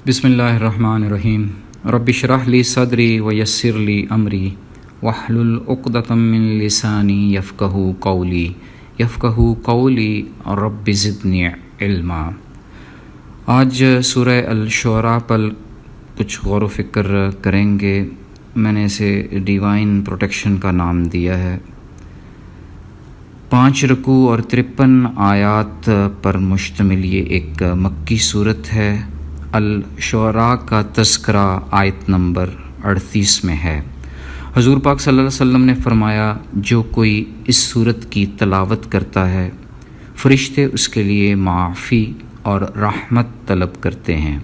بسم اللہ الرحمن الرحیم رب اشرح لی صدری ویسر لی امری واحلل عقدۃ من لسانی یفقہوا قولی رب زدنی علما۔ آج سورہ الشعراء پر کچھ غور و فکر کریں گے۔ میں نے اسے ڈیوائن پروٹیکشن کا نام دیا ہے۔ 5 رکوع اور 53 آیات پر مشتمل یہ ایک مکی صورت ہے۔ الشعراء کا تذکرہ آیت نمبر 38 میں ہے۔ حضور پاک صلی اللہ علیہ وسلم نے فرمایا، جو کوئی اس صورت کی تلاوت کرتا ہے فرشتے اس کے لیے معافی اور رحمت طلب کرتے ہیں۔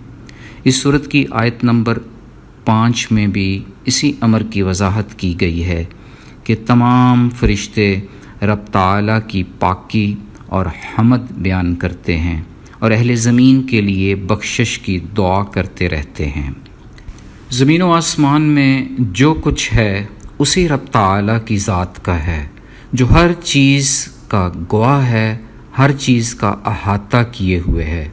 اس صورت کی آیت نمبر 5 میں بھی اسی امر کی وضاحت کی گئی ہے کہ تمام فرشتے رب تعالیٰ کی پاکی اور حمد بیان کرتے ہیں اور اہل زمین کے لیے بخشش کی دعا کرتے رہتے ہیں۔ زمین و آسمان میں جو کچھ ہے اسی رب تعالیٰ کی ذات کا ہے، جو ہر چیز کا گواہ ہے، ہر چیز کا احاطہ کیے ہوئے ہے۔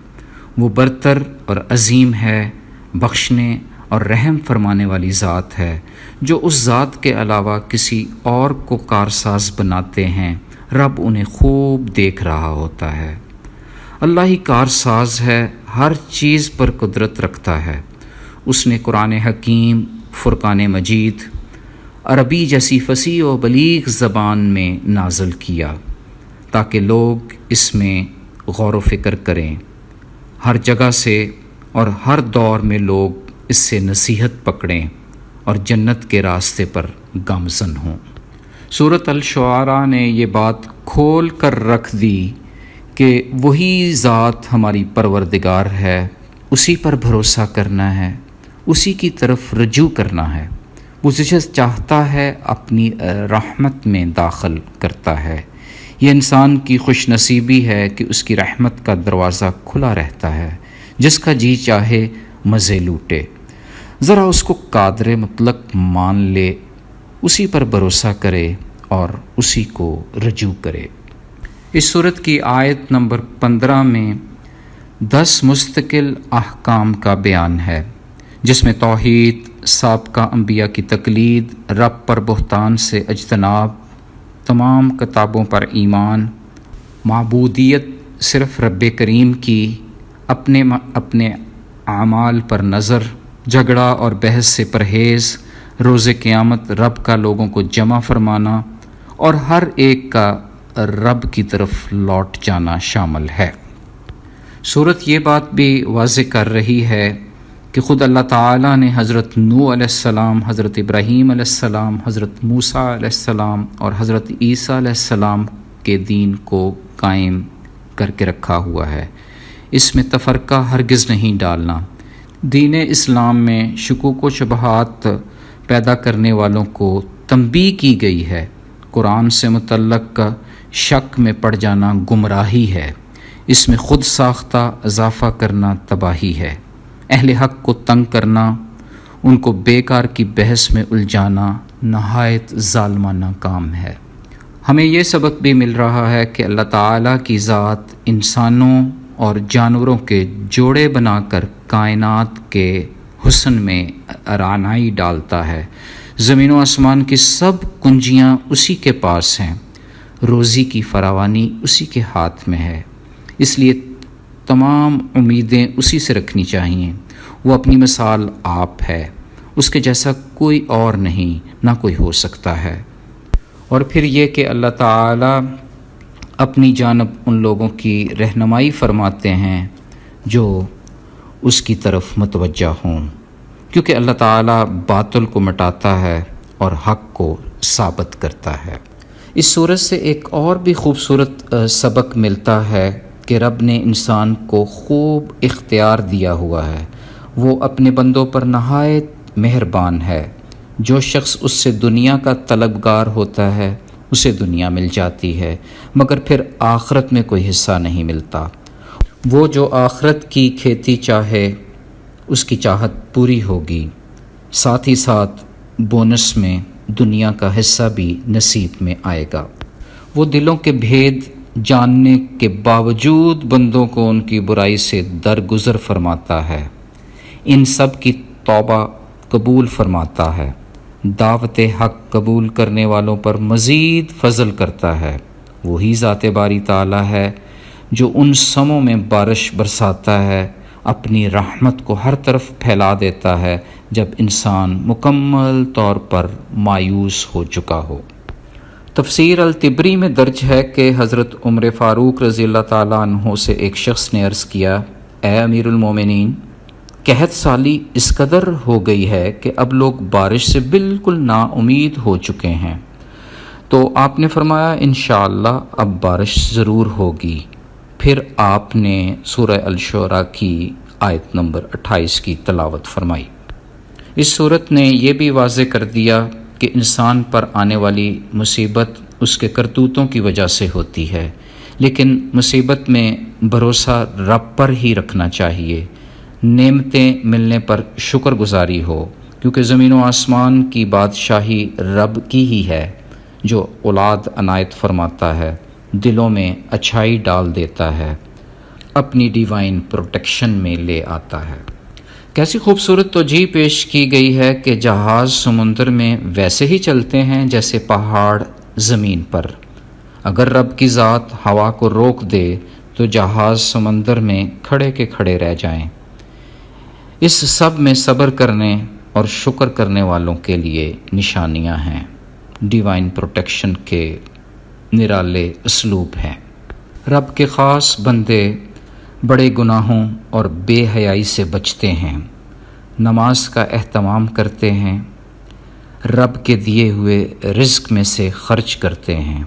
وہ برتر اور عظیم ہے، بخشنے اور رحم فرمانے والی ذات ہے۔ جو اس ذات کے علاوہ کسی اور کو کارساز بناتے ہیں، رب انہیں خوب دیکھ رہا ہوتا ہے۔ اللہ ہی کارساز ہے، ہر چیز پر قدرت رکھتا ہے۔ اس نے قرآن حکیم، فرقان مجید، عربی جیسی فصیح و بلیغ زبان میں نازل کیا تاکہ لوگ اس میں غور و فکر کریں۔ ہر جگہ سے اور ہر دور میں لوگ اس سے نصیحت پکڑیں اور جنت کے راستے پر گامزن ہوں۔ سورۃ الشعراء نے یہ بات کھول کر رکھ دی کہ وہی ذات ہماری پروردگار ہے، اسی پر بھروسہ کرنا ہے، اسی کی طرف رجوع کرنا ہے۔ وہ جسے چاہتا ہے اپنی رحمت میں داخل کرتا ہے۔ یہ انسان کی خوش نصیبی ہے کہ اس کی رحمت کا دروازہ کھلا رہتا ہے، جس کا جی چاہے مزے لوٹے۔ ذرا اس کو قادر مطلق مان لے، اسی پر بھروسہ کرے اور اسی کو رجوع کرے۔ اس صورت کی آیت نمبر 15 میں 10 مستقل احکام کا بیان ہے، جس میں توحید، سابقہ انبیاء کی تقلید، رب پر بہتان سے اجتناب، تمام کتابوں پر ایمان، معبودیت صرف رب کریم کی، اپنے اعمال پر نظر، جھگڑا اور بحث سے پرہیز، روز قیامت رب کا لوگوں کو جمع فرمانا اور ہر ایک کا رب کی طرف لوٹ جانا شامل ہے۔ سورت یہ بات بھی واضح کر رہی ہے کہ خود اللہ تعالیٰ نے حضرت نوح علیہ السلام، حضرت ابراہیم علیہ السلام، حضرت موسیٰ علیہ السلام اور حضرت عیسیٰ علیہ السلام کے دین کو قائم کر کے رکھا ہوا ہے۔ اس میں تفرقہ ہرگز نہیں ڈالنا۔ دین اسلام میں شکوک و شبہات پیدا کرنے والوں کو تنبیہ کی گئی ہے۔ قرآن سے متعلق شک میں پڑ جانا گمراہی ہے، اس میں خود ساختہ اضافہ کرنا تباہی ہے۔ اہل حق کو تنگ کرنا، ان کو بیکار کی بحث میں الجھانا نہایت ظالمانہ کام ہے۔ ہمیں یہ سبق بھی مل رہا ہے کہ اللہ تعالیٰ کی ذات انسانوں اور جانوروں کے جوڑے بنا کر کائنات کے حسن میں رعنائی ڈالتا ہے۔ زمین و آسمان کی سب کنجیاں اسی کے پاس ہیں، روزی کی فراوانی اسی کے ہاتھ میں ہے، اس لیے تمام امیدیں اسی سے رکھنی چاہیے۔ وہ اپنی مثال آپ ہے، اس کے جیسا کوئی اور نہیں، نہ کوئی ہو سکتا ہے۔ اور پھر یہ کہ اللہ تعالیٰ اپنی جانب ان لوگوں کی رہنمائی فرماتے ہیں جو اس کی طرف متوجہ ہوں، کیونکہ اللہ تعالیٰ باطل کو مٹاتا ہے اور حق کو ثابت کرتا ہے۔ اس صورت سے ایک اور بھی خوبصورت سبق ملتا ہے کہ رب نے انسان کو خوب اختیار دیا ہوا ہے۔ وہ اپنے بندوں پر نہایت مہربان ہے۔ جو شخص اس سے دنیا کا طلبگار ہوتا ہے اسے دنیا مل جاتی ہے، مگر پھر آخرت میں کوئی حصہ نہیں ملتا۔ وہ جو آخرت کی کھیتی چاہے اس کی چاہت پوری ہوگی، ساتھ ہی ساتھ بونس میں دنیا کا حصہ بھی نصیب میں آئے گا۔ وہ دلوں کے بھید جاننے کے باوجود بندوں کو ان کی برائی سے درگزر فرماتا ہے۔ ان سب کی توبہ قبول فرماتا ہے، دعوت حق قبول کرنے والوں پر مزید فضل کرتا ہے۔ وہی ذات باری تعالیٰ ہے جو ان سموں میں بارش برساتا ہے، اپنی رحمت کو ہر طرف پھیلا دیتا ہے جب انسان مکمل طور پر مایوس ہو چکا ہو۔ تفسیر الطبری میں درج ہے کہ حضرت عمر فاروق رضی اللہ تعالیٰ عنہ سے ایک شخص نے عرض کیا، اے امیر المومنین، قحط سالی اس قدر ہو گئی ہے کہ اب لوگ بارش سے بالکل نا امید ہو چکے ہیں۔ تو آپ نے فرمایا انشاءاللہ اب بارش ضرور ہوگی۔ پھر آپ نے سورہ الشعراء کی آیت نمبر 28 کی تلاوت فرمائی۔ اس صورت نے یہ بھی واضح کر دیا کہ انسان پر آنے والی مصیبت اس کے کرتوتوں کی وجہ سے ہوتی ہے، لیکن مصیبت میں بھروسہ رب پر ہی رکھنا چاہیے۔ نعمتیں ملنے پر شکر گزاری ہو، کیونکہ زمین و آسمان کی بادشاہی رب کی ہی ہے، جو اولاد عنایت فرماتا ہے، دلوں میں اچھائی ڈال دیتا ہے، اپنی ڈیوائن پروٹیکشن میں لے آتا ہے۔ کیسی خوبصورت توجیہ پیش کی گئی ہے کہ جہاز سمندر میں ویسے ہی چلتے ہیں جیسے پہاڑ زمین پر۔ اگر رب کی ذات ہوا کو روک دے تو جہاز سمندر میں کھڑے کے کھڑے رہ جائیں۔ اس سب میں صبر کرنے اور شکر کرنے والوں کے لیے نشانیاں ہیں۔ ڈیوائن پروٹیکشن کے نرالے اسلوب ہیں۔ رب کے خاص بندے بڑے گناہوں اور بے حیائی سے بچتے ہیں، نماز کا اہتمام کرتے ہیں، رب کے دیے ہوئے رزق میں سے خرچ کرتے ہیں،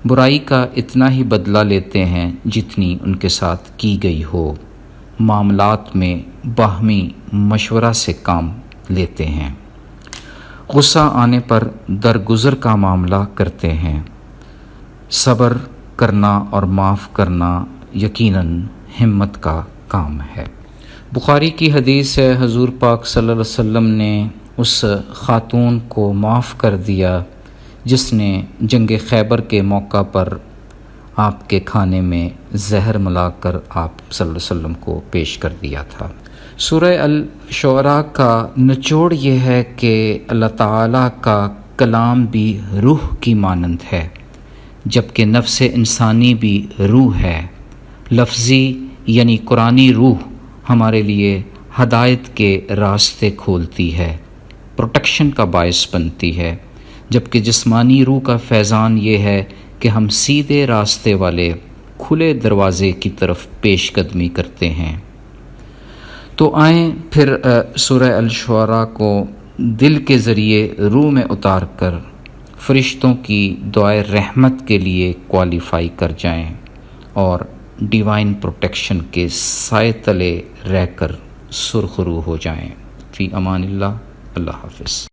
برائی کا اتنا ہی بدلہ لیتے ہیں جتنی ان کے ساتھ کی گئی ہو، معاملات میں باہمی مشورہ سے کام لیتے ہیں، غصہ آنے پر درگزر کا معاملہ کرتے ہیں۔ صبر کرنا اور معاف کرنا یقیناً ہمت کا کام ہے۔ بخاری کی حدیث ہے، حضور پاک صلی اللہ علیہ وسلم نے اس خاتون کو معاف کر دیا جس نے جنگ خیبر کے موقع پر آپ کے کھانے میں زہر ملا کر آپ صلی اللہ علیہ وسلم کو پیش کر دیا تھا۔ سورہ الشعراء کا نچوڑ یہ ہے کہ اللہ تعالیٰ کا کلام بھی روح کی مانند ہے، جبکہ نفس انسانی بھی روح ہے۔ لفظی یعنی قرآنی روح ہمارے لیے ہدایت کے راستے کھولتی ہے، پروٹیکشن کا باعث بنتی ہے، جبکہ جسمانی روح کا فیضان یہ ہے کہ ہم سیدھے راستے والے کھلے دروازے کی طرف پیش قدمی کرتے ہیں۔ تو آئیں پھر سورہ الشعراء کو دل کے ذریعے روح میں اتار کر فرشتوں کی دعائے رحمت کے لیے کوالیفائی کر جائیں اور ڈیوائن پروٹیکشن کے سائے تلے رہ کر سرخرو ہو جائیں۔ فی امان اللہ، اللہ حافظ۔